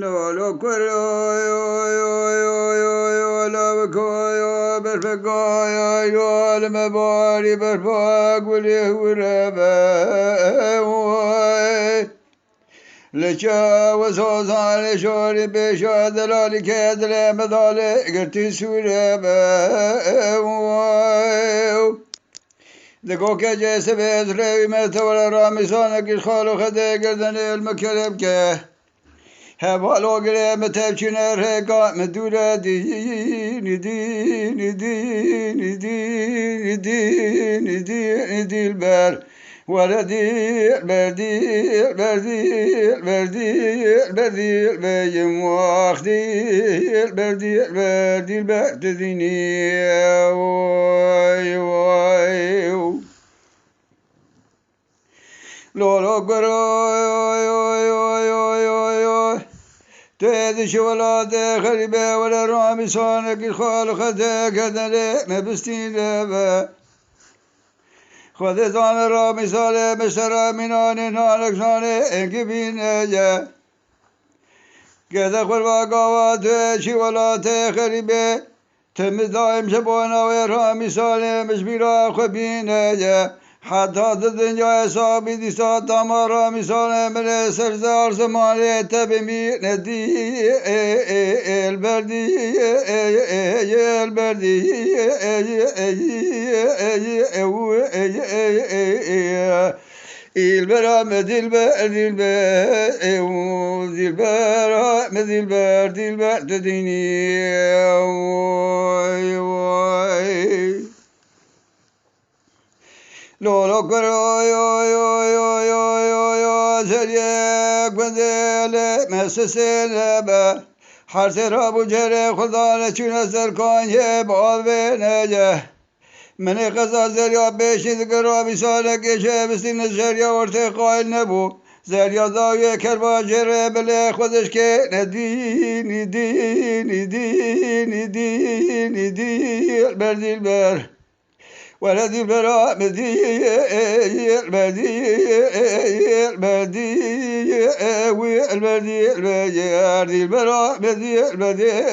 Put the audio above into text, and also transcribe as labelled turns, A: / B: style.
A: lo lo koro lo koyo berfegoyo yo le me bari berfag wili wurebe لچا و سوزان شوری بشا دلالی که دل مداله گرتی سوره دکو که جیسه بیز روی متولا رامیسانه کش خالو خده گردن المکرب که هبالو گره متبچینه رگا مدوره دی البر وردي البردي البيم واخدي البردي البرديني لولو قرو تهدي شوالات خريبة ولا رامي صانك الخال خدك هدني مبستين لبا خود زان را مثال مشترا مینان نانک شانه انکی بینه گده خوربا گاوات چی ولات خریبه تمیز دایم شبانا و را مثال مشبیرا خبینه حتی دنیا حسابی دیسا تمارا مثال من سرزار زمانه تبمی ندی البردی dilber dediğini lolo karo seriye gwendele mesesele be her sera bu cere khudane çüne serkanye bal ve nece mene kaza zerya beşi karo misale geçe bisine zerya orta kail ne bu zerya daviye kerba cere bele khudeş ke nedi berdilber ولد البراء بديع البديع البراء بديع البديع